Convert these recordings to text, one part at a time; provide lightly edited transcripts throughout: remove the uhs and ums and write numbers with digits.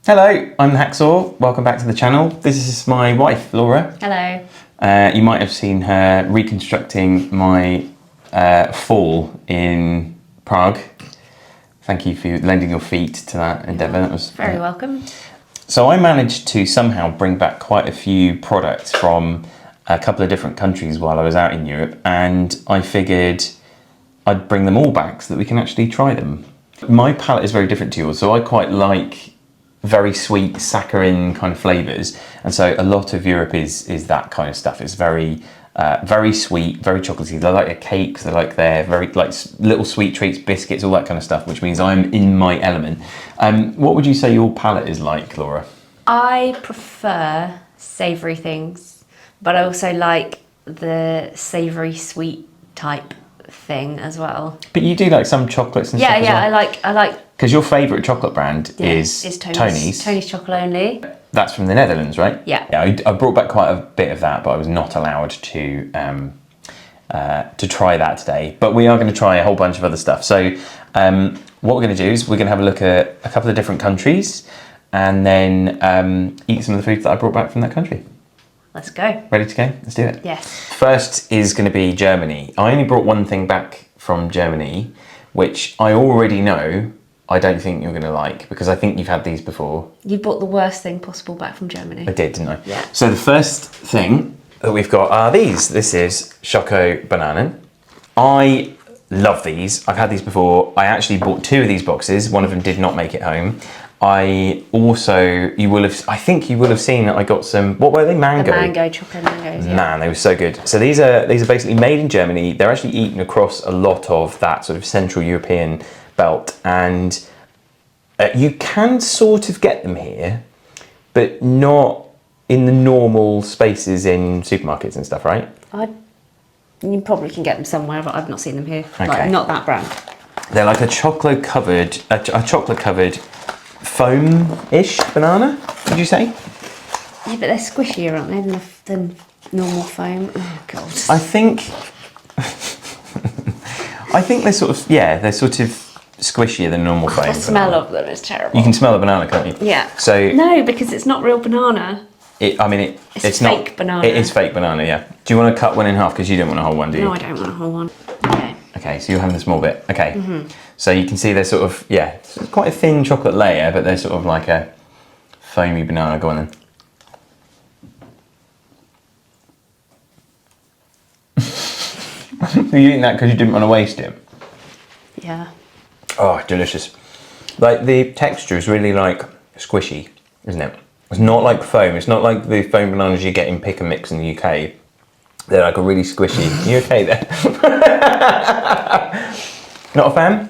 Hello, I'm the Hacksaw. Welcome back to the channel. This is my wife, Laura. Hello. You might have seen her reconstructing my fall in Prague. Thank you for lending your feet to that endeavour. That was very welcome. So I managed to somehow bring back quite a few products from a couple of different countries while I was out in Europe, and I figured I'd bring them all back so that we can actually try them. My palate is very different to yours, so I quite like very sweet saccharine kind of flavours, and so a lot of Europe is that kind of stuff. It's very very sweet, very chocolatey. They like their cakes, they like their very little sweet treats, biscuits, all that kind of stuff, which means I'm in my element. What would you say your palate is like, Laura? I prefer savoury things, but I also like the savoury sweet type thing as well. But you do like some chocolates and stuff as well? Yeah, I like. Because your favourite chocolate brand is Tony's. Tony's chocolate only. That's from the Netherlands, right? Yeah. I brought back quite a bit of that, but I was not allowed to try that today. But we are going to try a whole bunch of other stuff. So what we're going to do is we're going to have a look at a couple of different countries and then eat some of the food that I brought back from that country. Let's go. Ready to go? Let's do it. Yes. First is going to be Germany. I only brought one thing back from Germany, which I already know I don't think you're going to like, because I think you've had these before. You bought the worst thing possible back from Germany. I did, didn't I? Yeah. So the first thing that we've got are these. This is Choco Bananen. I love these. I've had these before. I actually bought two of these boxes. One of them did not make it home. I think you will have seen that I got some, what were they? Mango? The mango, chocolate mangoes, yeah. Man, they were so good. So these are basically made in Germany. They're actually eaten across a lot of that sort of Central European belt, and you can sort of get them here, but not in the normal spaces in supermarkets and stuff, right? You probably can get them somewhere, but I've not seen them here. Okay. Like, not that brand. They're like a chocolate covered foam-ish banana, would you say? Yeah, but they're squishier, aren't they, than normal foam? Oh God. I think they're sort of squishier than normal foam. The smell of them is terrible. You can smell the banana, can't you? Yeah. So no, because it's not real banana. It's fake not, banana. It is fake banana, yeah. Do you want to cut one in half because you don't want a whole one, do you? No, I don't want a whole one. Okay. Okay, so you're having the small bit. Okay. So you can see they're sort of, it's quite a thin chocolate layer, but they're sort of like a foamy banana. Go on then. Are you eating that because you didn't want to waste it? Yeah. Oh, delicious. Like the texture is really like squishy, isn't it? It's not like foam. It's not like the foam bananas you get in Pick and Mix in the UK. They're like a really squishy. Are you okay there? Not a fan?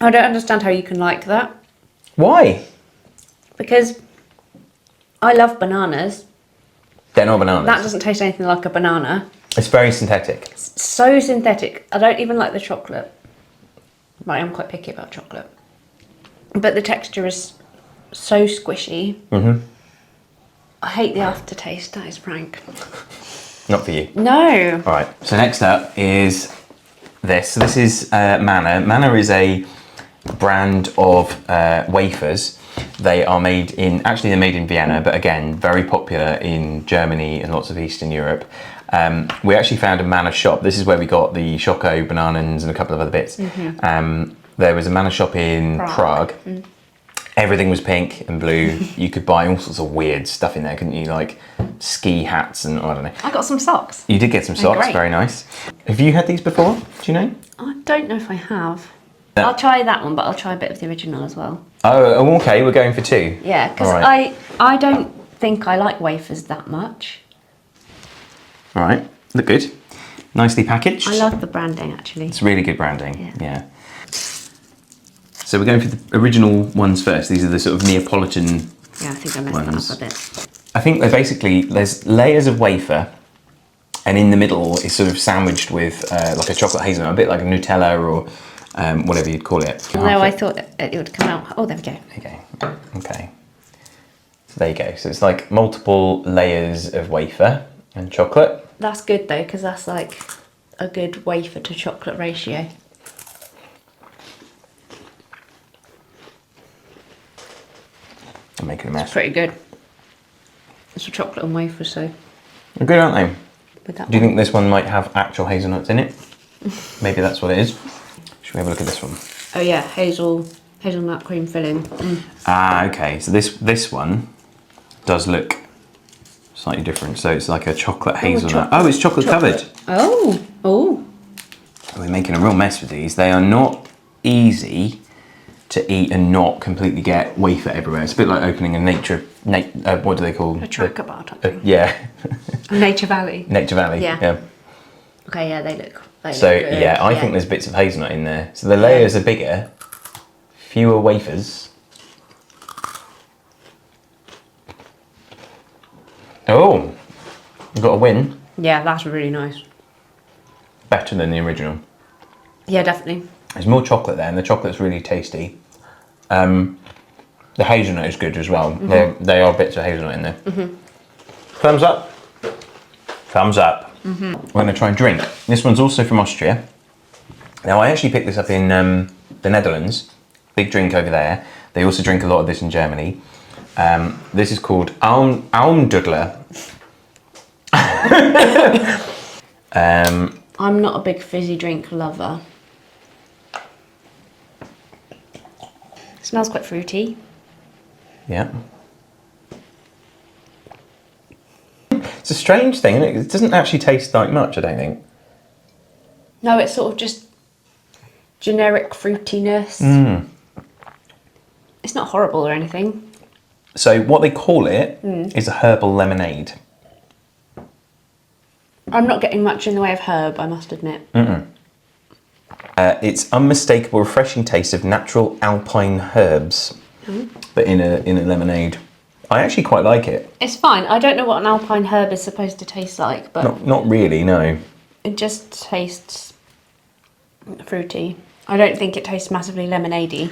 I don't understand how you can like that. Why? Because I love bananas. They're not bananas. That doesn't taste anything like a banana. It's very synthetic. It's so synthetic. I don't even like the chocolate. Right, I'm quite picky about chocolate. But the texture is so squishy. I hate the aftertaste, that is frank. Not for you. No. All right, so next up is this. So this is Manna. Manna is a brand of wafers. They are made in Vienna, but again, very popular in Germany and lots of Eastern Europe. We actually found a Manna shop. This is where we got the Choco Bananans and a couple of other bits. There was a Manna shop in Prague. Everything was pink and blue. You could buy all sorts of weird stuff in there, couldn't you? Like ski hats and I don't know. I got some socks. You did get some socks, great. very nice. Have you had these before? Do you know? I don't know if I have. I'll try that one, but I'll try a bit of the original as well. Oh, okay, we're going for two. Yeah, because right. I don't think I like wafers that much. All right, look good. Nicely packaged. I love the branding, actually. It's really good branding, yeah. So we're going for the original ones first. These are the sort of Neapolitan Yeah, I think I messed that up a bit. I think they're basically, there's layers of wafer, and in the middle is sort of sandwiched with like a chocolate hazelnut, a bit like a Nutella or whatever you'd call it. No, I thought it would come out. Oh, there we go. Okay, okay. So there you go. So it's like multiple layers of wafer and chocolate. That's good though, because that's like a good wafer to chocolate ratio. I'm making a mess. Pretty good. It's a chocolate and wafer, so. They're good, aren't they? With that Do you think this one might have actual hazelnuts in it? Maybe that's what it is. Should we have a look at this one? Oh yeah, hazelnut cream filling. Ah, okay. So this one does look slightly different. So it's like a chocolate hazelnut. Oh, it's chocolate covered. Oh. We're making a real mess with these. They are not easy to eat and not completely get wafer everywhere. It's a bit like opening a what do they call? A tracker bar type thing. Yeah. Nature Valley. Nature Valley. Yeah. Okay, yeah, they look good. Yeah, I think there's bits of hazelnut in there. So the layers are bigger, fewer wafers. Oh, you got a win. Yeah, that's really nice. Better than the original. Yeah, definitely. There's more chocolate there, and the chocolate's really tasty. The hazelnut is good as well. They are bits of hazelnut in there. Thumbs up. Thumbs up. We're going to try and drink. This one's also from Austria. Now, I actually picked this up in the Netherlands. Big drink over there. They also drink a lot of this in Germany. This is called Almdudler. I'm not a big fizzy drink lover. It smells quite fruity. Yeah. It's a strange thing, isn't it? It doesn't actually taste like much, I don't think. No, it's sort of just generic fruitiness. It's not horrible or anything. So what they call it is a herbal lemonade. I'm not getting much in the way of herb, I must admit. It's unmistakable, refreshing taste of natural alpine herbs, but in a lemonade. I actually quite like it. It's fine. I don't know what an alpine herb is supposed to taste like, but Not really, no. it just tastes fruity. I don't think it tastes massively lemonade-y.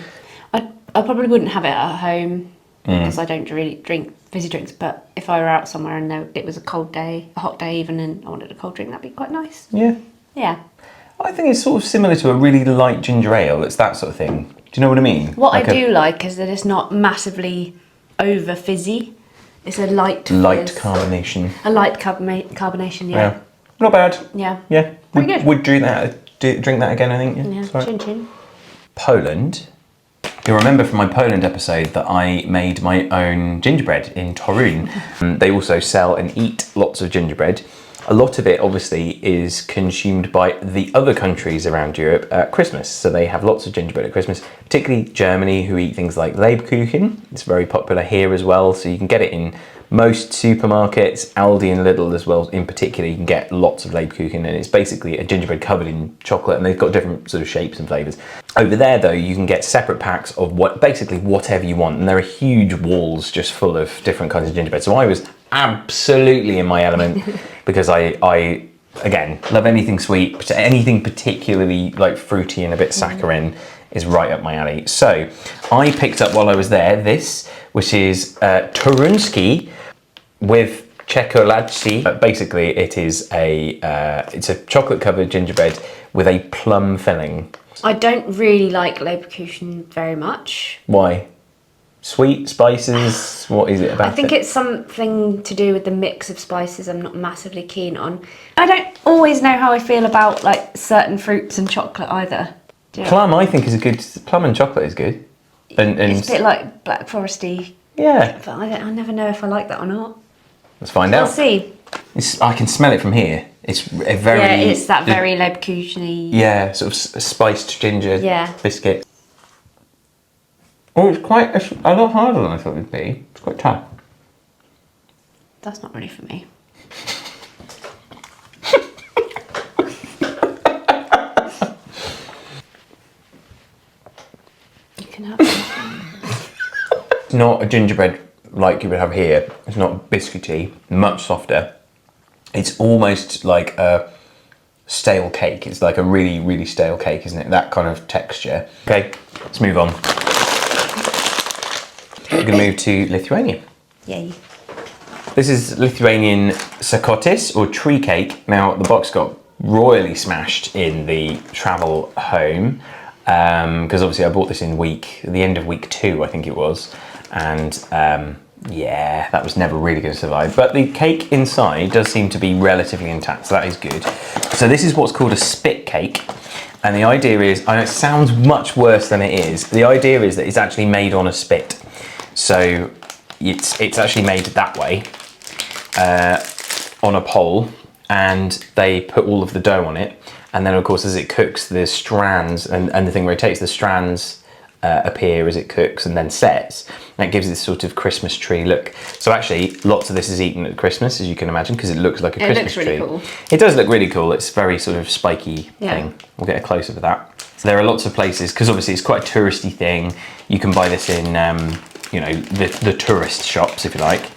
I probably wouldn't have it at home because I don't really drink fizzy drinks, but if I were out somewhere and it was a cold day, a hot day even, and I wanted a cold drink, that'd be quite nice. Yeah. Yeah. I think it's sort of similar to a really light ginger ale. It's that sort of thing. Do you know what I mean? What I do like is that it's not massively over fizzy. It's a light fizz. Carbonation. A light carbonation, yeah. Not bad. Yeah. Yeah. Pretty good. Would drink that again, I think. Yeah, Sorry. chin chin. Poland. You'll remember from my Poland episode that I made my own gingerbread in Torun. They also sell and eat lots of gingerbread. A lot of it obviously is consumed by the other countries around Europe at Christmas. So they have lots of gingerbread at Christmas, particularly Germany, who eat things like Lebkuchen. It's very popular here as well. So you can get it in most supermarkets, Aldi and Lidl as well. In particular, you can get lots of Lebkuchen, and it's basically a gingerbread covered in chocolate, and they've got different sort of shapes and flavours. Over there though, you can get separate packs of basically whatever you want, and there are huge walls just full of different kinds of gingerbread. So I was absolutely in my element because I again love anything sweet, but anything particularly like fruity and a bit saccharine is right up my alley. So I picked up while I was there this, which is Torunski with czekoladki. Basically, it is it's a chocolate covered gingerbread with a plum filling. I don't really like Lebkuchen very much. Why? Sweet, spices, what is it about I think it's something to do with the mix of spices I'm not massively keen on. I don't always know how I feel about like certain fruits and chocolate either. Do you know? Plum, I think, is a good. Plum and chocolate is good. And it's a bit like Black Foresty. Yeah. But I never know if I like that or not. Let's find out. We'll see. I can smell it from here. It's a very... Yeah, it's that very Lebkuchen-y... Yeah, sort of spiced ginger biscuit. Oh, it's quite a lot harder than I thought it would be. It's quite tough. That's not really for me. You can have it. It's not a gingerbread like you would have here. It's not biscuity, much softer. It's almost like a stale cake. It's like a really, really stale cake, isn't it? That kind of texture. Okay, let's move on. We're going to move to Lithuania. Yay. This is Lithuanian sakotis, or tree cake. Now, the box got royally smashed in the travel home, because obviously I bought this in the end of week 2, I think it was. and yeah, that was never really going to survive. But the cake inside does seem to be relatively intact, so that is good. So this is what's called a spit cake. And the idea is, I know it sounds much worse than it is. The idea is that it's actually made on a spit. So it's actually made that way, on a pole, and they put all of the dough on it. And then of course, as it cooks, the strands, and the thing rotates, the strands appear as it cooks and then sets. And it gives this sort of Christmas tree look. So actually, lots of this is eaten at Christmas, as you can imagine, because it looks like a Christmas tree. It looks really cool. It does look really cool. It's very sort of spiky thing. We'll get a close-up of that. So there are lots of places, because obviously it's quite a touristy thing. You can buy this in, you know, the tourist shops, if you like.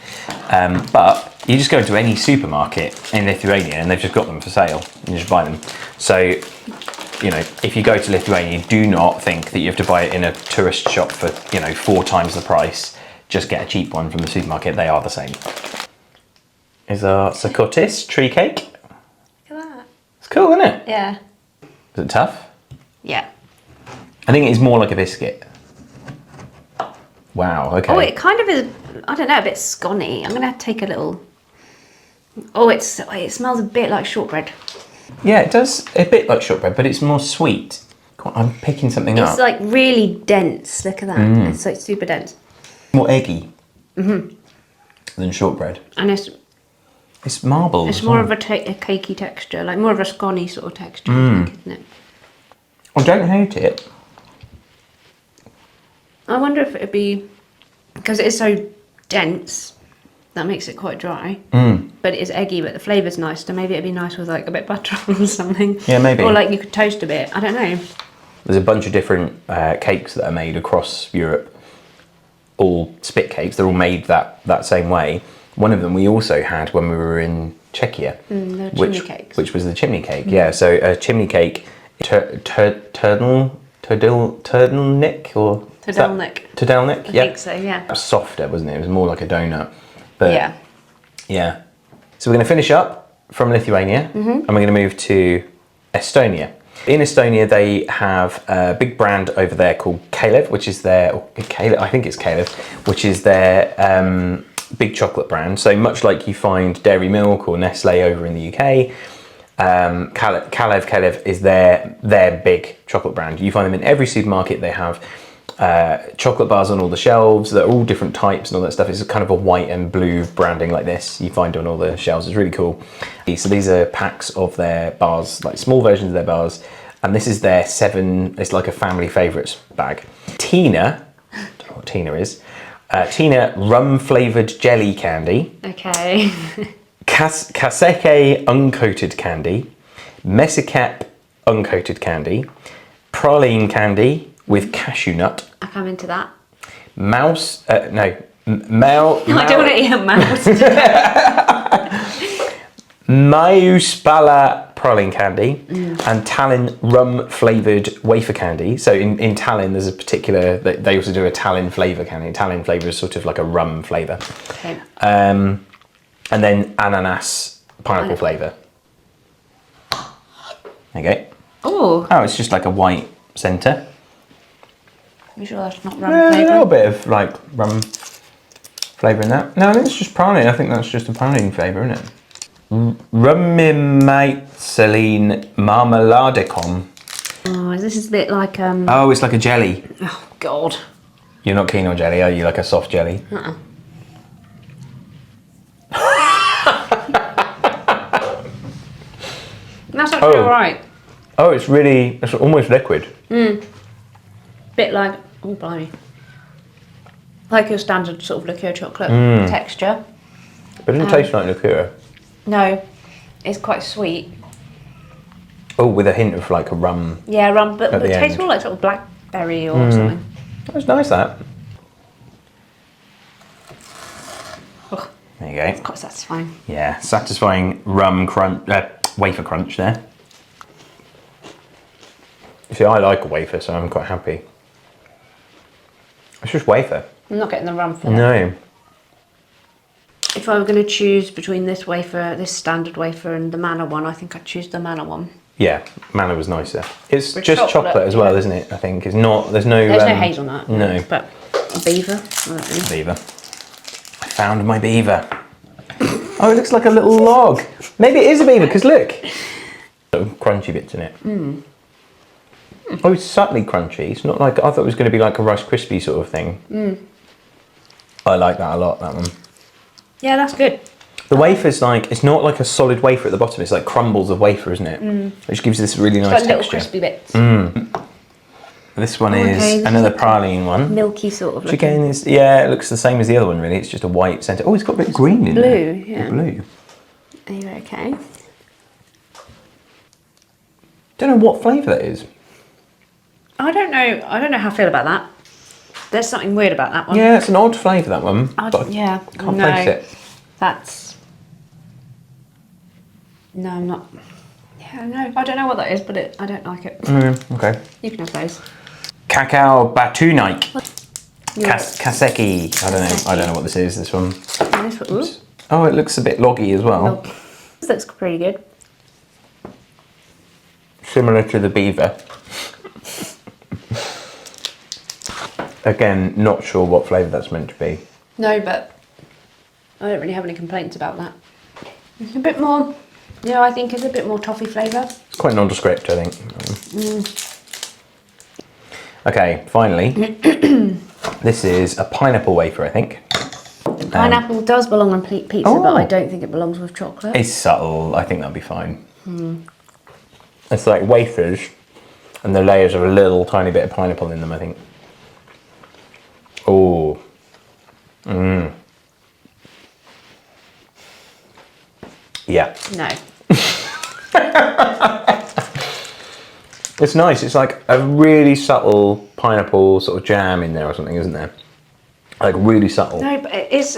But you just go into any supermarket in Lithuania and they've just got them for sale. You just buy them. So, you know, if you go to Lithuania, do not think that you have to buy it in a tourist shop for, you know, 4 times the price. Just get a cheap one from the supermarket. They are the same. Is our Sakotis tree cake. Look at that. It's cool, isn't it? Yeah. Is it tough? Yeah. I think it's more like a biscuit. Wow, okay. Oh, it kind of is, I don't know, a bit scony. I'm going to take a little... Oh, it smells a bit like shortbread. Yeah, it does a bit like shortbread, but it's more sweet. God, I'm picking something up. It's like really dense. Look at that. It's like super dense. More eggy than shortbread. And It's marble. it's more of a cakey texture, like more of a scony sort of texture, I think, isn't it? I don't hate it. I wonder if it'd be, because it is so dense, that makes it quite dry. But it is eggy, but the flavour's nice, so maybe it'd be nice with like a bit of butter or something. Yeah, maybe. Or like you could toast a bit, I don't know. There's a bunch of different cakes that are made across Europe, all spit cakes. They're all made that same way. One of them we also had when we were in Czechia, The chimney cakes. which was the chimney cake. Yeah, so a chimney cake, turtleneck or Todelnik. Todelnik, I yeah. think so, yeah. It was softer, wasn't it? It was more like a donut. But Yeah. yeah. So we're going to finish up from Lithuania, and we're going to move to Estonia. In Estonia, they have a big brand over there called Kalev, which is their, I think it's Kalev, which is their big chocolate brand. So much like you find Dairy Milk or Nestle over in the UK, Kalev is their big chocolate brand. You find them in every supermarket. They have chocolate bars on all the shelves. They're all different types and all that stuff. It's kind of a white and blue branding like this you find on all the shelves. It's really cool. So these are packs of their bars, like small versions of their bars, and this is their 7, it's like a family favourites bag. Tina, I don't know what Tina is. Tina rum flavoured jelly candy. Okay. Kaseke uncoated candy. Mesikep uncoated candy. Praline candy with cashew nut. I come into that. Mouse, I don't want to eat a mouse. Mauspala praline candy and Tallinn rum flavoured wafer candy. So in Tallinn, there's a particular, they also do a Tallinn flavour candy. Tallinn flavour is sort of like a rum flavour. Okay. And then ananas pineapple flavour. Okay. Oh. Oh, it's just like a white centre. You sure that's not rum Yeah, a flavour? little bit of like rum flavour in that. No, I think it's just praline. I think that's just a praline flavour, isn't it? Rummimaitselin marmeladecom. Oh, this is a bit like Oh, it's like a jelly. Oh God. You're not keen on jelly, are you? Like a soft jelly? Uh-uh. That's actually alright. Oh, it's almost liquid. Bit like, oh blimey, like your standard sort of liqueur chocolate texture. But it doesn't taste like liqueur. No, it's quite sweet. Oh, with a hint of like a rum. Yeah, rum, but At it the tastes end. more like sort of blackberry or something. That's nice, that. Ugh, There you go. quite satisfying. Yeah, satisfying rum crunch, wafer crunch there. You see, I like a wafer, so I'm quite happy. It's just wafer. I'm not getting the rum for that. No. If I were going to choose between this wafer, this standard wafer, and the Manor one, I think I'd choose the Manor one. Yeah, Manor was nicer. It's With just chocolate as well, yeah. isn't it? I think it's not. There's no hazelnut. No. But Beaver. I don't know. Beaver. I found my beaver. Oh, it looks like a little log. Maybe it is a beaver, because look. Little crunchy bits in it. Oh, it's subtly crunchy. It's not like, I thought it was going to be like a Rice Krispie sort of thing. I like that a lot, that one. Yeah, that's good. The wafer's like, it's not like a solid wafer at the bottom, it's like crumbles of wafer, isn't it? Which gives this really nice Like texture. little crispy bits. This one okay, is this another is praline one. Milky sort of Which looking. again is, yeah, it looks the same as the other one really. It's just a white centre. Oh, it's got a bit of green in there. Blue, yeah. Blue. Are you okay? Don't know what flavour that is. I don't know how I feel about that. There's something weird about that one. Yeah, it's an odd flavour, that one. But Yeah. I can't place it. That's... No, I'm not... Yeah, no, I don't know what that is, but I don't like it. Okay. You can have those. Cacao Batunaik. Yours. Kaseki. I don't know what this is, this one. And this one, ooh, Oh, it looks a bit loggy as well. milk. This looks pretty good. Similar to the beaver. Again, not sure what flavour that's meant to be. No, but I don't really have any complaints about that. It's a bit more... Yeah, I think it's a bit more toffee flavour. It's quite nondescript, I think. Okay, finally. This is a pineapple wafer, I think. Pineapple does belong on pizza, but I don't think it belongs with chocolate. It's subtle, I think that'll be fine. It's like wafers, and the layers have a little tiny bit of pineapple in them, I think. Oh. Yeah. No. It's nice. It's like a really subtle pineapple sort of jam in there or something, isn't there? Like really subtle. No, but it is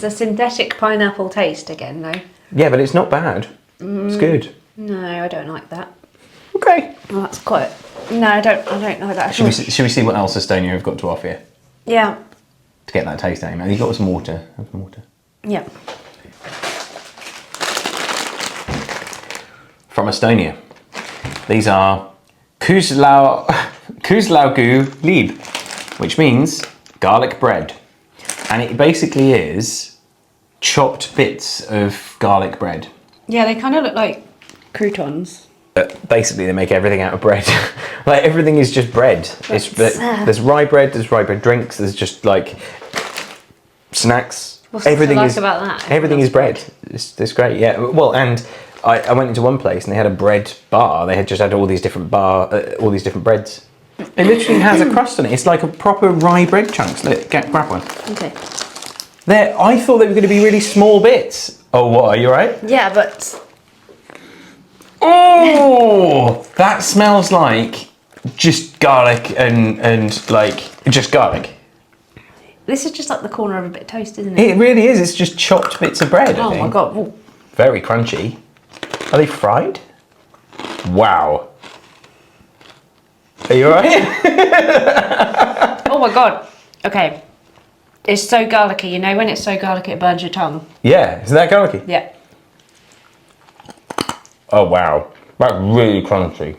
the synthetic pineapple taste again, though. Yeah, but it's not bad. It's good. No, I don't like that. Okay. Well, that's quite... No, I don't like that at all. Should we see what else Estonia have got to offer you Yeah. to get that taste out? Have you got some water? Have some water. Yeah. From Estonia. These are Kuzlaugu Lieb, which means garlic bread. And it basically is chopped bits of garlic bread. Yeah, they kind of look like croutons. But basically they make everything out of bread. Like everything is just bread. There's rye bread, there's rye bread drinks, there's just like snacks. What's everything like about that? Everything is bread. It's great, yeah. Well, and I went into one place and they had a bread bar. They had just had all these different breads. It literally has a crust on it. It's like a proper rye bread chunks. Grab one. Okay. I thought they were going to be really small bits. Oh, what? Are you alright? Yeah, but... Oh, that smells like just garlic and like just garlic. This is just like the corner of a bit of toast, isn't it? It really is. It's just chopped bits of bread. I think. My god. Ooh. Very crunchy. Are they fried? Wow. Are you alright? Oh my god. Okay. It's so garlicky. You know when it's so garlicky it burns your tongue? Yeah. Isn't that garlicky? Yeah. Oh wow. That's really crunchy.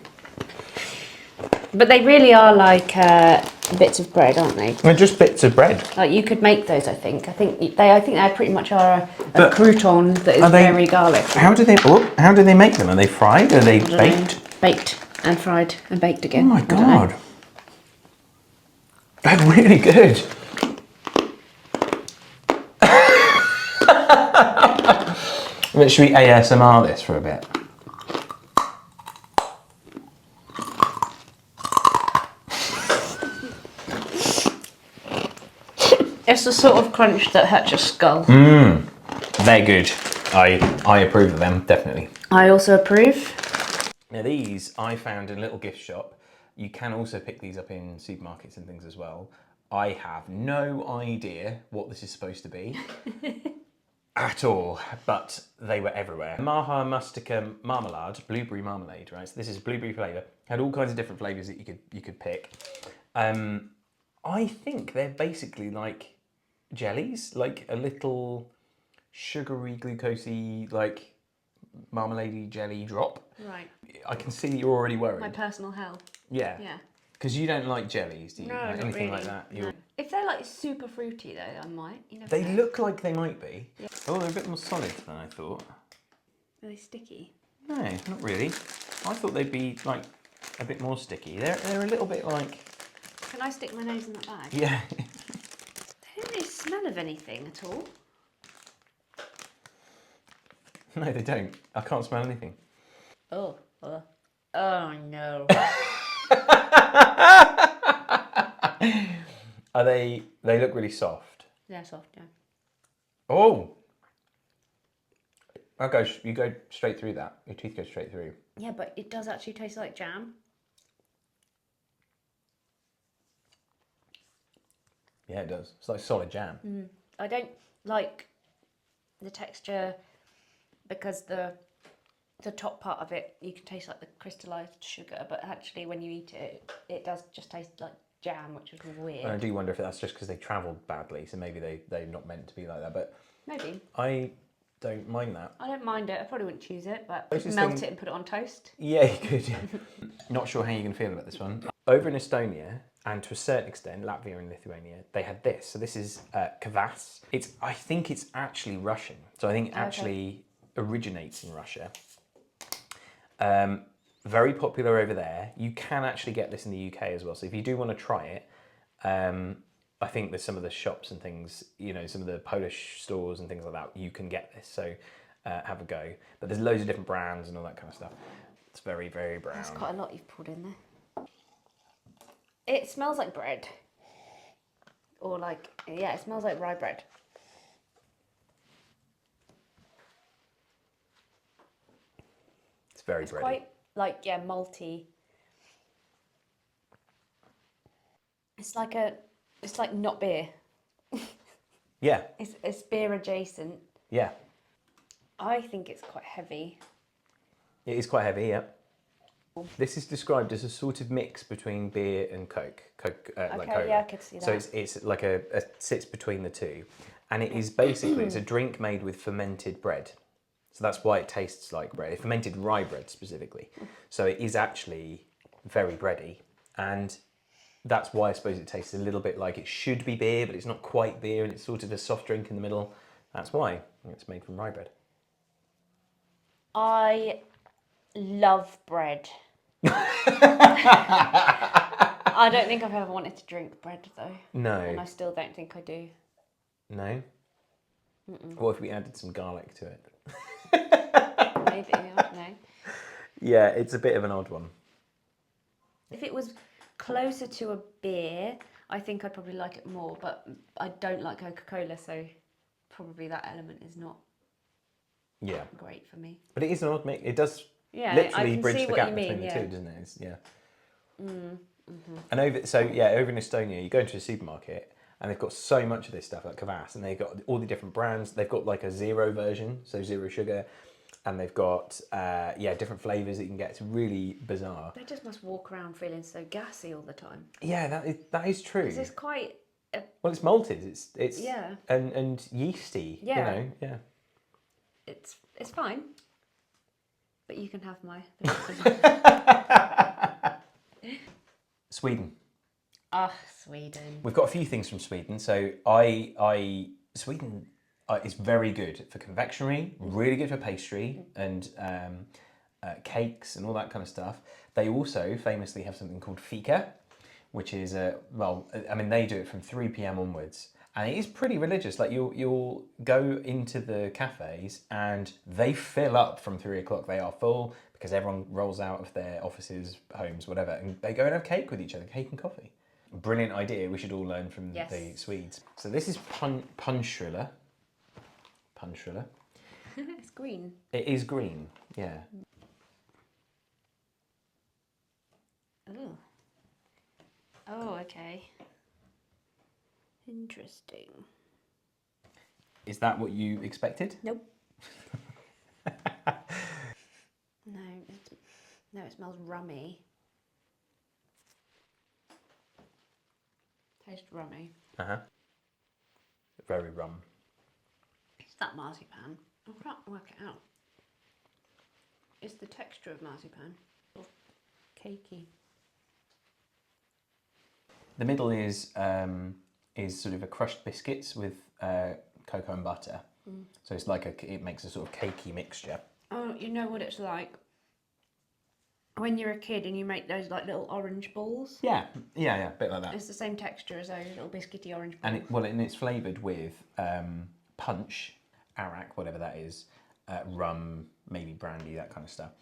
But they really are like bits of bread, aren't they? They're just bits of bread. Like you could make those. I think they pretty much are a crouton that is very garlic. How do they make them? Are they fried? Are they baked? Baked and fried and baked again. Oh my god. That's really good. Should we ASMR this for a bit? It's the sort of crunch that hurts your skull. They're good. I approve of them, definitely. I also approve. Now these I found in a little gift shop. You can also pick these up in supermarkets and things as well. I have no idea what this is supposed to be at all, but they were everywhere. Maha Mustica marmalade, blueberry marmalade, right? So this is blueberry flavour. Had all kinds of different flavours that you could pick. I think they're basically like jellies, like a little sugary, glucosey, like marmalade jelly drop. Right. I can see you're already worried. My personal hell. Yeah. Yeah. Because you don't like jellies, do you? No, Like not anything really. like that? No. If they're like super fruity though, I might. You never They know. look like they might be. Yeah. Oh, they're a bit more solid than I thought. Are they sticky? No, not really. I thought they'd be like a bit more sticky. They're a little bit like. Can I stick my nose in that bag? Yeah. They don't really smell of anything at all. No, they don't. I can't smell anything. Oh, oh no. Are they? They look really soft. They're soft, yeah. Oh. You go straight through that. Your teeth go straight through. Yeah, but it does actually taste like jam. Yeah, it does. It's like solid jam. I don't like the texture because the top part of it, you can taste like the crystallized sugar, but actually when you eat it, it does just taste like jam, which is weird. And I do wonder if that's just because they travelled badly, so maybe they're not meant to be like that. But Maybe. I don't mind that. I don't mind it. I probably wouldn't choose it, but Closest melt thing- it and put it on toast. Yeah, you could. Yeah. Not sure how you're going to feel about this one. Over in Estonia, and to a certain extent, Latvia and Lithuania, they had this. So this is kvass. I think it's actually Russian. So I think it actually originates in Russia. Very popular over there. You can actually get this in the UK as well. So if you do want to try it, I think there's some of the shops and things, some of the Polish stores and things like that, you can get this. So have a go. But there's loads of different brands and all that kind of stuff. It's very, very brown. That's quite a lot you've pulled in there. It smells like bread. Or it smells like rye bread. It's very It's bready. quite malty. It's like not beer. Yeah, It's beer adjacent. yeah. I think it's quite heavy. It is quite heavy, yeah. This is described as a sort of mix between beer and Coke. Like Cola. Yeah, I could see that. So it's like a sits between the two. And it is basically, it's a drink made with fermented bread. So that's why it tastes like bread. Fermented rye bread specifically. So it is actually very bready. And that's why I suppose it tastes a little bit like it should be beer, but it's not quite beer, and it's sort of a soft drink in the middle. That's why it's made from rye bread. I love bread. I don't think I've ever wanted to drink bread though. No. And I still don't think I do. No? What if we added some garlic to it? Maybe, I don't know. Yeah, it's a bit of an odd one. If it was closer to a beer, I think I'd probably like it more, but I don't like Coca-Cola, so probably that element is not great for me. But it is an odd mix. It does I literally can bridge see the what gap you mean, between the two, doesn't it? And over in Estonia, you go into a supermarket and they've got so much of this stuff like kvass, and they've got all the different brands. They've got like a zero version, so zero sugar, and they've got different flavours that you can get. It's really bizarre. They just must walk around feeling so gassy all the time. Yeah, that is true. It's quite. Well, it's malted. It's Yeah. and yeasty. Yeah. Yeah. It's fine, but you can have my. Sweden. Sweden. We've got a few things from Sweden. So Sweden is very good for confectionery, really good for pastry and cakes and all that kind of stuff. They also famously have something called fika, which is they do it from 3 p.m. onwards, and it is pretty religious. Like you'll go into the cafes and they fill up from 3 o'clock. They are full because everyone rolls out of their offices, homes, whatever, and they go and have cake with each other, cake and coffee. Brilliant idea. We should all learn from the Swedes. So this is punschrulle. Punschrulle. It's green. It is green. Yeah. Oh, okay. Interesting. Is that what you expected? Nope. No, it smells rummy. Tastes rummy. Very rum. It's that marzipan. I can't work it out. It's the texture of marzipan. Cakey. The middle is sort of a crushed biscuits with cocoa and butter. So it's like it makes a sort of cakey mixture. Oh, you know what it's like when you're a kid and you make those like little orange balls. Yeah, a bit like that. It's the same texture as those little biscuity orange balls. And it's flavoured with punch, arak, whatever that is, rum, maybe brandy, that kind of stuff.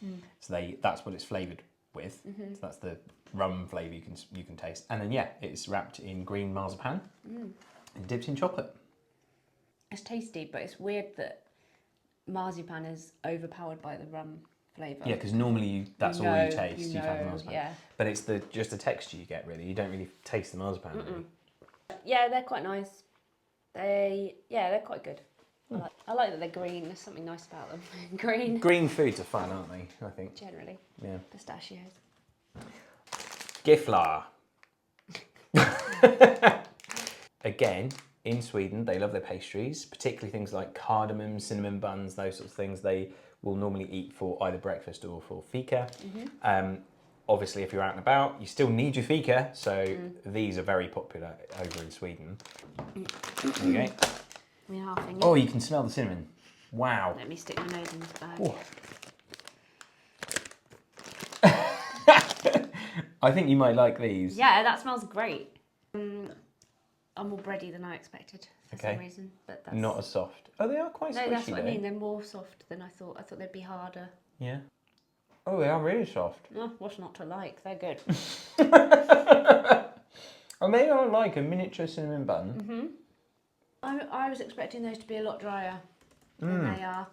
So that's what it's flavoured with. So that's the rum flavour you can taste. And then it's wrapped in green marzipan and dipped in chocolate. It's tasty, but it's weird that marzipan is overpowered by the rum flavour. Yeah, because normally that's all you taste. You have the marzipan. Yeah. But it's just the texture you get, really. You don't really taste the marzipan. Really. Yeah, they're quite nice. They're quite good. I like that they're green. There's something nice about them. Green. Green foods are fun, aren't they? I think. Generally. Yeah. Pistachios. Gifflar. Again, in Sweden, they love their pastries, particularly things like cardamom, cinnamon buns, those sorts of things. They will normally eat for either breakfast or for fika. Obviously, if you're out and about, you still need your fika, so these are very popular over in Sweden. There you go. We're halving it. Oh, you can smell the cinnamon. Wow. Let me stick my nose in this bag. Oh. I think you might like these. Yeah, that smells great. I'm more bready than I expected for some reason, but that's Not as soft. Oh, they are quite squishy. No, that's what though. I mean. They're more soft than I thought. I thought they'd be harder. Yeah. Oh, they are really soft. Oh, what's not to like? They're good. Oh, they are like a miniature cinnamon bun. I was expecting those to be a lot drier than they are.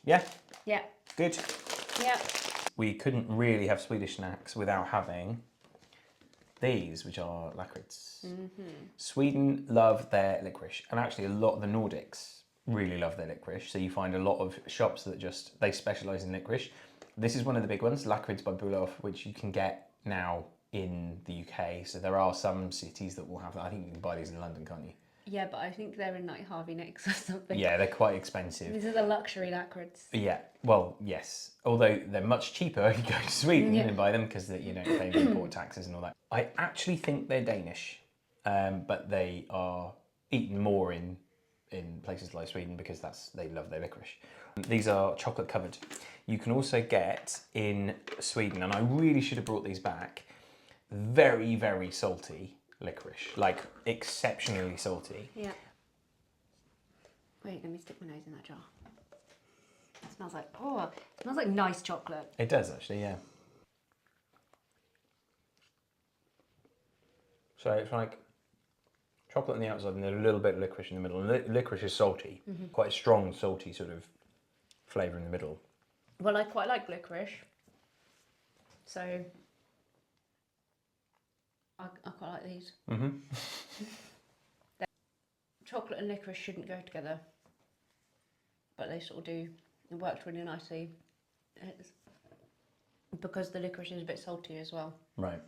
Yeah. Yeah. Good. Yeah. We couldn't really have Swedish snacks without having these, which are lakritz. Sweden love their licorice, and actually a lot of the Nordics really love their licorice. So you find a lot of shops that they specialise in licorice. This is one of the big ones, lakritz by Bulov, which you can get now in the UK. So there are some cities that will have that. I think you can buy these in London, can't you? Yeah, but I think they're in like Harvey Nicks or something. Yeah, they're quite expensive. These are the luxury lakrids. Yeah, well, yes. Although they're much cheaper if you go to Sweden and buy them because you don't pay the import taxes and all that. I actually think they're Danish, but they are eaten more in places like Sweden because they love their licorice. These are chocolate covered. You can also get in Sweden, and I really should have brought these back, very, very salty licorice, like exceptionally salty. Yeah. Wait, let me stick my nose in that jar. It smells like nice chocolate. It does actually, yeah. So it's like chocolate on the outside and then a little bit of licorice in the middle. And licorice is salty, quite a strong salty sort of flavour in the middle. Well, I quite like licorice, so I quite like these. Chocolate and licorice shouldn't go together, but they sort of do. It works really nicely. Because the licorice is a bit salty as well. Right.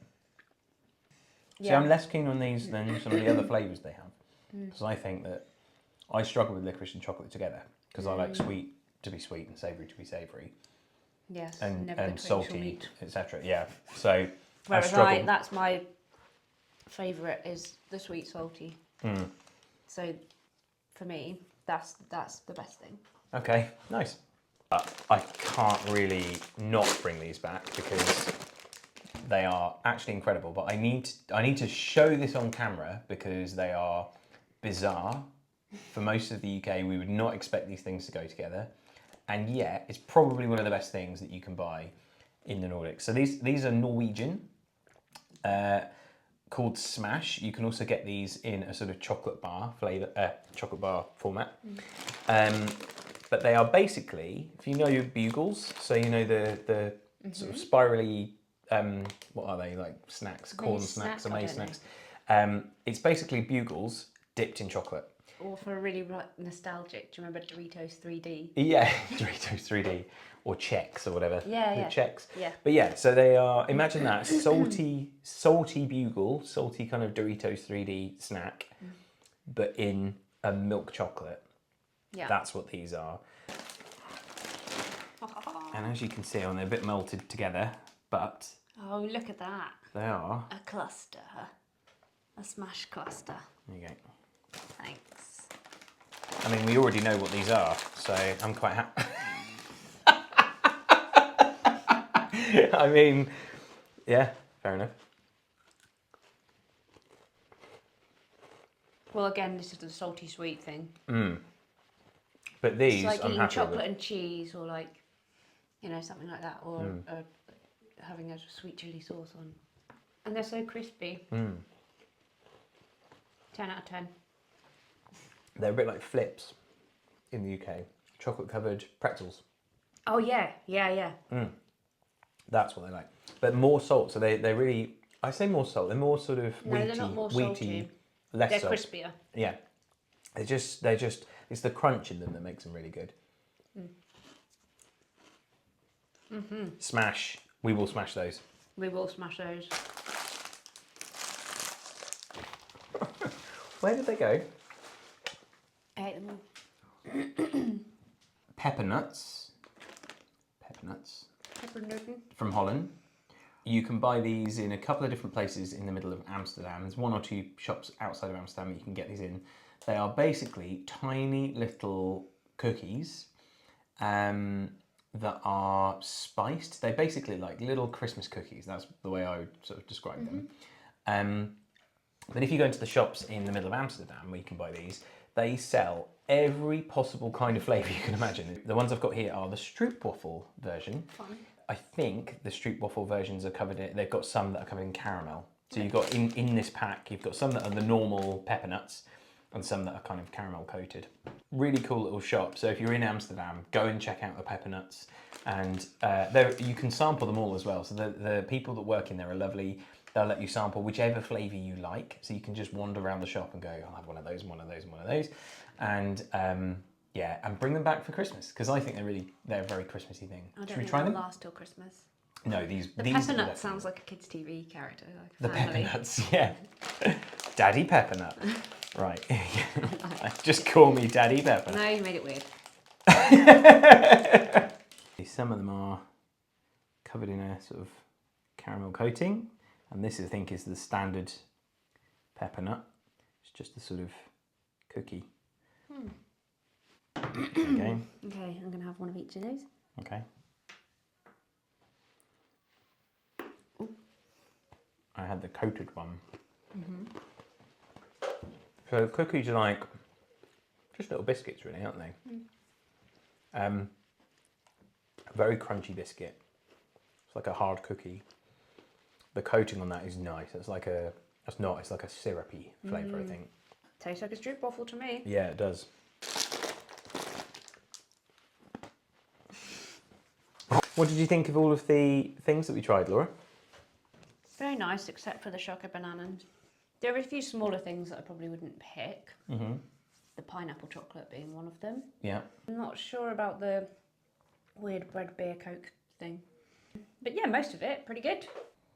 Yeah. See, I'm less keen on these than some of the other flavours they have. Because I think that I struggle with licorice and chocolate together. Because I like sweet to be sweet and savoury to be savoury. Yes, And salty, etc. Yeah. So whereas that's my favourite is the sweet salty. So for me, that's the best thing. Okay, nice. I can't really not bring these back because they are actually incredible. But I need to show this on camera because they are bizarre. For most of the UK, we would not expect these things to go together, and yet it's probably one of the best things that you can buy in the Nordics. So these are Norwegian, called Smash. You can also get these in a sort of chocolate bar format. But they are basically, if you know your bugles, so you know the sort of spirally, what are they, like snacks, corn snacks or maize snacks. It's basically bugles dipped in chocolate. Or for a really nostalgic, do you remember Doritos 3D? Yeah, Doritos 3D or Chex or whatever. Yeah. Chex. Yeah. But yeah, so they are, imagine that, salty bugle, salty kind of Doritos 3D snack, but in a milk chocolate. Yeah. That's what these are. And as you can see, they're a bit melted together, but Oh, look at that. they are A cluster. a smash cluster. There you go. Thanks. I mean, we already know what these are, so I'm quite happy. I mean, yeah, fair enough. Well, again, this is the salty sweet thing. But these, It's like I'm eating happy chocolate with. and cheese, or like, you know, something like that, or having a sweet chili sauce on. And they're so crispy. 10 out of 10. They're a bit like flips in the UK. Chocolate covered pretzels. Oh yeah, yeah. That's what they like. But more salt, so they really, I say more salt, they're more sort of No, wheaty, they're not more wheaty, salty. less They're salt. crispier. Yeah. They're just, it's the crunch in them that makes them really good. Smash. We will smash those. We will smash those. Where did they go? I hate them all. Pepper nuts. Pepper nuts. Pepperoni. From Holland. You can buy these in a couple of different places in the middle of Amsterdam. There's 1 or 2 shops outside of Amsterdam you can get these in. They are basically tiny little cookies that are spiced. They're basically like little Christmas cookies. That's the way I would sort of describe them. But if you go into the shops in the middle of Amsterdam where you can buy these, they sell every possible kind of flavour you can imagine. The ones I've got here are the stroopwafel version. Fun. I think the stroopwafel versions are covered in, they've got some that are covered in caramel. So you've got in this pack, you've got some that are the normal pepper nuts and some that are kind of caramel coated. Really cool little shop. So if you're in Amsterdam, go and check out the pepper nuts. And you can sample them all as well. So the people that work in there are lovely. They'll let you sample whichever flavour you like. So you can just wander around the shop and go, I'll have one of those, one of those, and one of those. And yeah, and bring them back for Christmas because I think they're a very Christmassy thing. I don't Should we think try they'll them? last till Christmas. No, these The these pepper are nut sounds like a kids' TV character. Like a the family. pepper nuts, yeah. Daddy Pepper Nut. Right. Just call me Daddy Pepper. No, you made it weird. Some of them are covered in a sort of caramel coating, and this I think is the standard pepper nut. It's just the sort of cookie. There you go. Okay, I'm going to have one of each of those. Okay. I had the coated one. So cookies are like just little biscuits, really, aren't they? A very crunchy biscuit. It's like a hard cookie. The coating on that is nice. It's like it's like a syrupy flavour, I think. Tastes like a stroopwafel to me. Yeah, it does. What did you think of all of the things that we tried, Laura? Very nice, except for the choco bananas. There are a few smaller things that I probably wouldn't pick. The pineapple chocolate being one of them. Yeah. I'm not sure about the weird bread beer coke thing. But yeah, most of it, pretty good.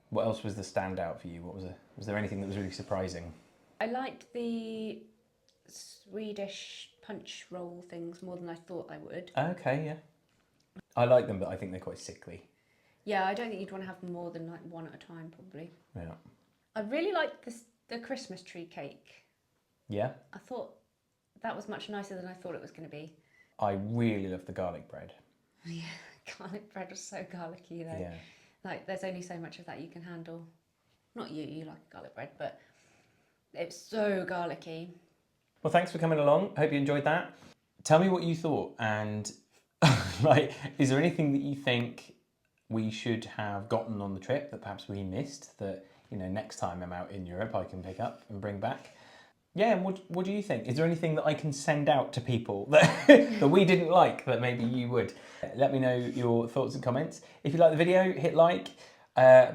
What else was the standout for you? Was there anything that was really surprising? I liked the Swedish punch roll things more than I thought I would. Okay, yeah. I like them, but I think they're quite sickly. Yeah, I don't think you'd want to have more than like one at a time, probably. Yeah. I really liked the Christmas tree cake. Yeah? I thought that was much nicer than I thought it was going to be. I really love the garlic bread. Yeah, garlic bread was so garlicky though. Yeah. Like, there's only so much of that you can handle. Not you like garlic bread, but it's so garlicky. Well, thanks for coming along. Hope you enjoyed that. Tell me what you thought, and like, is there anything that you think we should have gotten on the trip that perhaps we missed that, you know, next time I'm out in Europe I can pick up and bring back? Yeah, and what do you think? Is there anything that I can send out to people that, that we didn't like that maybe you would? Let me know your thoughts and comments. If you like the video, hit like.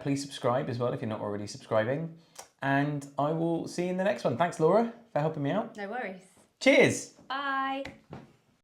Please subscribe as well if you're not already subscribing. And I will see you in the next one. Thanks, Laura, for helping me out. No worries. Cheers! Bye!